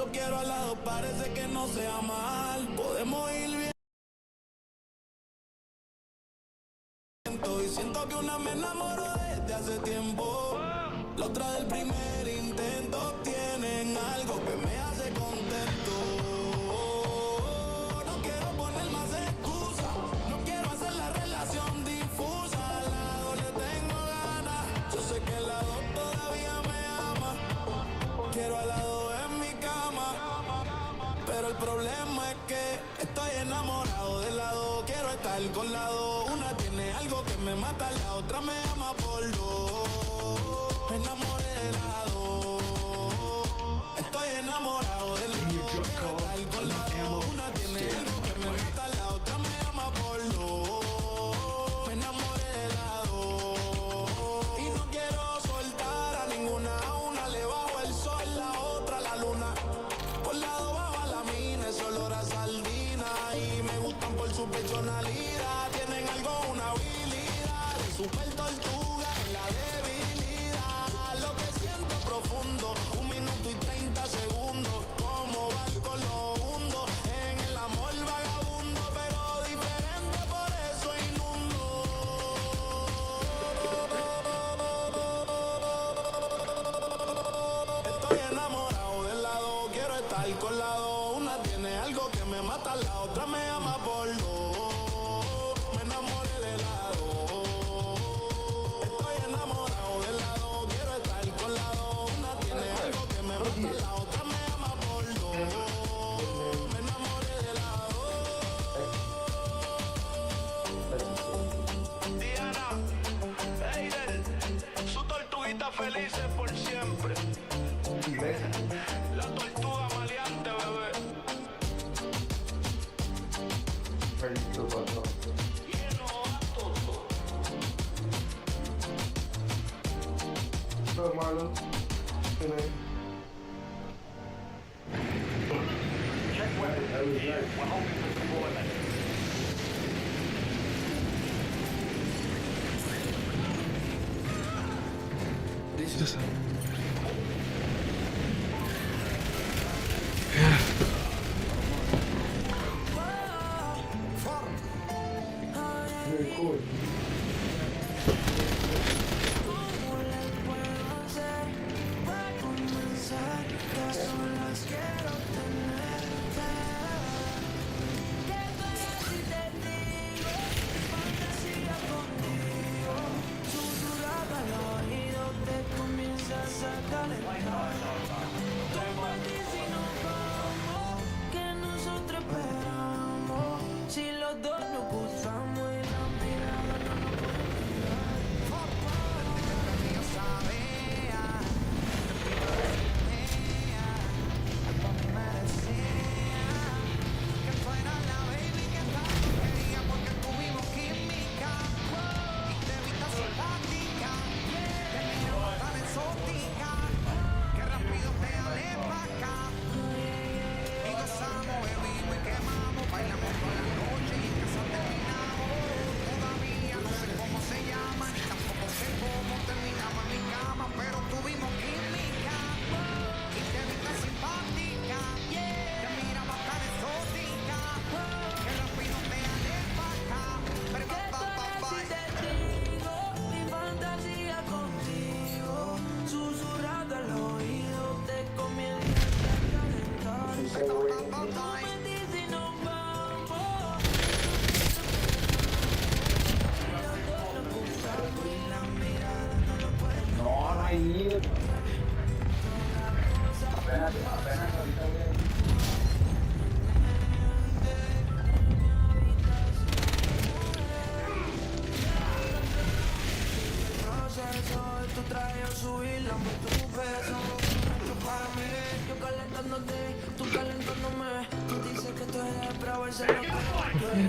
eso quiero al lado, parece que no sea mal. Podemos ir bien. Y siento que una me enamoró desde hace tiempo. La otra del primer intento. Tienen algo que me hace contento. No quiero poner más excusas. No quiero hacer la relación difusa. Al lado le tengo ganas. Yo sé que el lado todavía me ama. Quiero al lado en mi cama. Pero el problema es que estoy enamorado del lado. Quiero estar con la dos. Una tiene algo que me mata, la otra me ama por dos. Me enamoré de la dos. Estoy enamorado del lado. Quiero estar con la dos. Una tiene algo que me mata, la otra me ama por dos. Me enamoré de la dos. Y no quiero soltar a ninguna. A una le bajo el sol, la otra la luna. Por lado bajo a la mina, es olor a sardina. Y me gustan por su personalidad. Tienen algo, una habilidad de super tortuga en la debilidad. Lo que siento profundo, 1 minuto y 30 segundos. Como barco lo hundo, en el amor vagabundo, pero diferente, por eso inundo. Estoy enamorado del lado, quiero estar con la dos. Una tiene algo que me mata, la otra me ama por dos. Me enamoré de la dos. Estoy enamorado del lado, quiero estar con la dos. Una tiene algo que me mata, la otra me ama por dos. Me enamoré de la dos. Diana, Eider, su tortuguita felices por siempre. La tortuga maleante, bebé. Lleno a todo. Todo malo. Check weapons over here. We're hoping for deployment. Very cool. Si los dos nos gustamos y la mirada no nos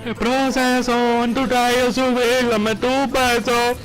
El proceso en tu rayo subir, dame tu peso.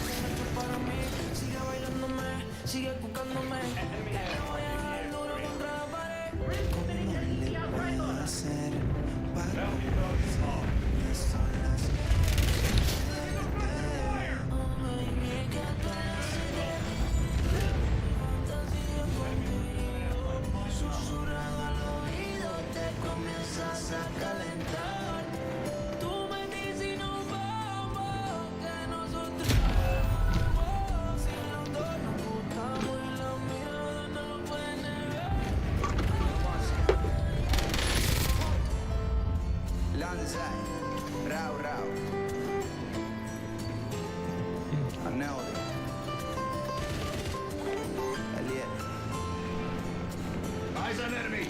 Eyes on enemy.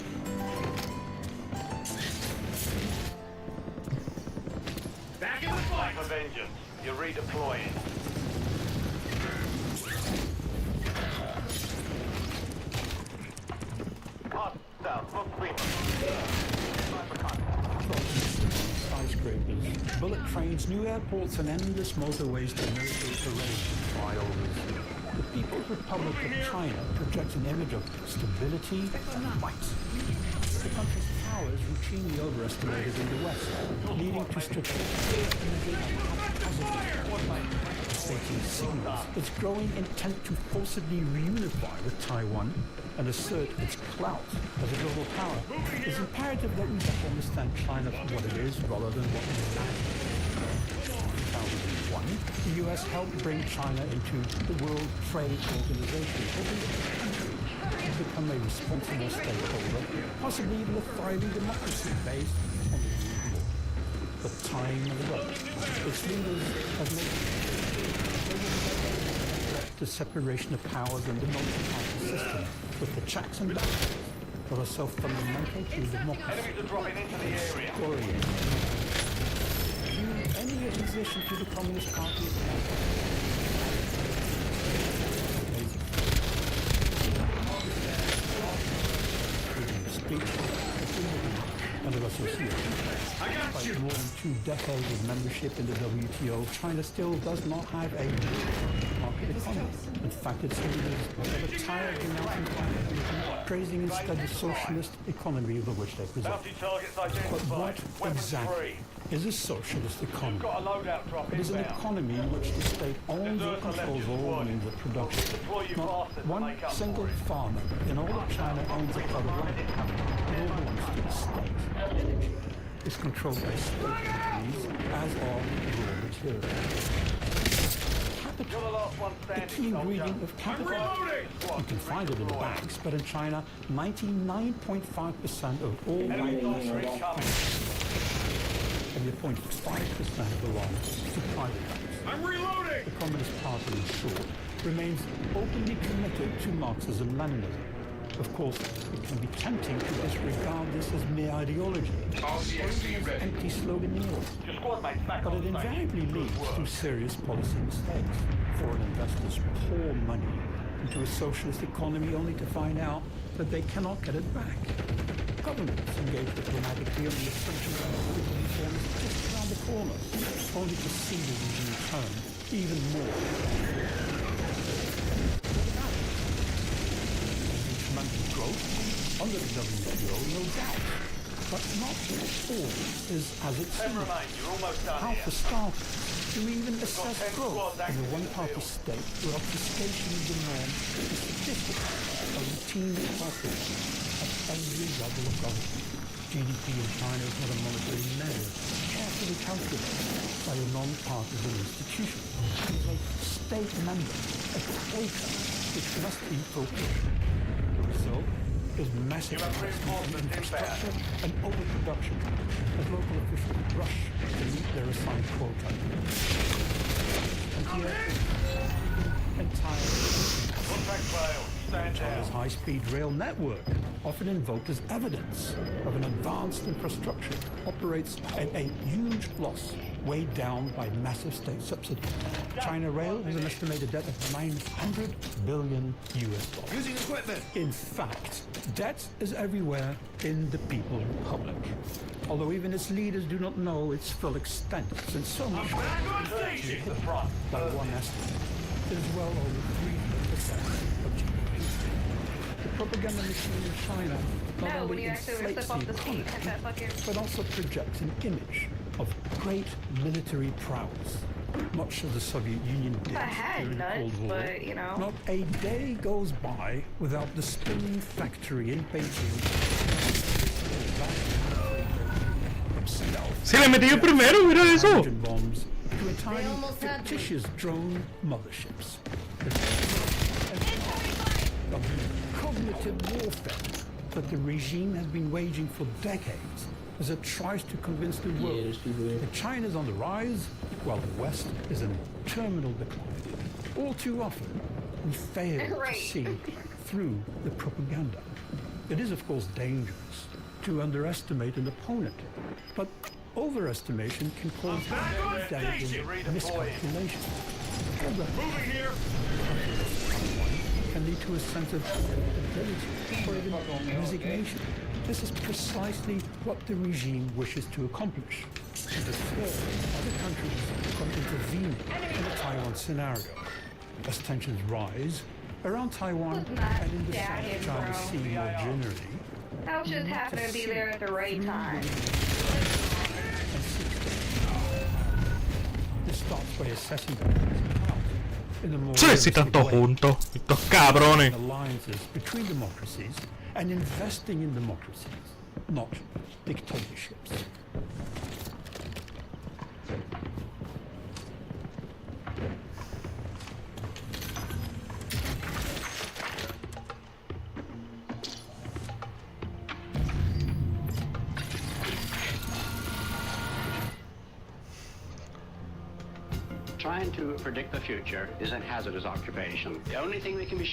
Back in the fight. For Virgenes, you're redeploying. Hostile, full screen. Skyscrapers, bullet trains, new airports, and endless motorways to military terrain and flyovers. The People's Republic of China projects an image of stability and might. The country's power is routinely overestimated in the West, leading to strategic stating signals its growing intent to forcibly reunify with Taiwan and assert its clout as a global power. It's imperative that we better understand China for what it is rather than what it is. In 2001, the U.S. helped bring China into the World Trade Organization, hoping the country would become a responsible stakeholder, possibly even a thriving democracy based on the rule of law. But time has run. Its leaders have made the separation of powers and the multi-party system with the checks and balances that are so fundamental to democracy. Enemies are dropping into the area. Oriented. Any opposition to the Communist Party is and of association. Despite more than 2 decades of membership in the WTO, China still does not have a market economy. In fact, its leaders have a tired denouncing climate, praising instead the socialist economy over which they present. Bounty targets But identified. what exactly is a socialist economy? Got a loadout drop It is an inbound. economy in which the state owns or controls all means of production. Not one single farmer in all of China owns a plot of land. It all belongs to the state. Energy is controlled by state companies, as are raw materials. You're the last one The standing, key soldier. ingredient of capital. You can find it in the banks, but in China, 99.5% of all bank assets only 0.5% belongs to private banks. I'm reloading. The Communist Party, in short, remains openly committed to Marxism-Leninism. Of course, it can be tempting to disregard this as mere ideology, or even as empty sloganeering. Your squad mates back But on it station. invariably leads to serious policy mistakes. Foreign investors pour money into a socialist economy only to find out that they cannot get it back. Governments engage diplomatically on the assumption that political reform is just around the corner, only to see the regime turn even more. Tremendous growth under the WTO, no doubt, but not all is as it 10 seems. remain. You're almost done How, here. for starters, do we even assess 10 growth squads in a active in the one-party field. state where obfuscation is the norm and statistics are routinely processed at every level of government? GDP in China is not a monetary measure, carefully calculated by a non-partisan institution. It is a state member, a quota, which must be fulfilled. The result is massive investment in infrastructure and overproduction as local officials rush to meet their assigned quota. And here, entire Contract failed. Stand China's down. high-speed rail network, often invoked as evidence of an advanced infrastructure, operates at a huge loss, weighed down by massive state subsidies. China Rail has an estimated debt of $900 billion US. Using equipment. In fact, debt is everywhere in the People's Republic, although even its leaders do not know its full extent, since so much Back on station. The front. by one estimate is well over 300% of GDP. The propaganda machine in China not No, when only you actually inflates slip off the the seat, economy, hit that fucking... but also projects an image of great military prowess, much as the Soviet Union did I had during the Cold nuts, War. but, you know. Not a day goes by without the spinning factory in Beijing. Se le metió primero, mira eso. Hydrogen bombs to entirely almost had me. fictitious drone motherships. Of cognitive warfare that the regime has been waging for decades as it tries to convince the world that China is on the rise while the West is in terminal decline. All too often, we fail to Right. see through the propaganda. It is, of course, dangerous to underestimate an opponent, but overestimation can cause valuable miscalculation. Moving here. Can lead to a sense of ability or even resignation. This is precisely what the regime wishes to accomplish. And therefore, other countries can intervene in the Taiwan scenario. As tensions rise around Taiwan and in the South China Sea more generally, I was just happy to be there at the right time. this starts by assessing them in a more Cioè, tanto realistic way. junto, estos cabrones. Alliances between democracies and investing in democracies, not dictatorships. Trying to predict the future is a hazardous occupation. The only thing we can be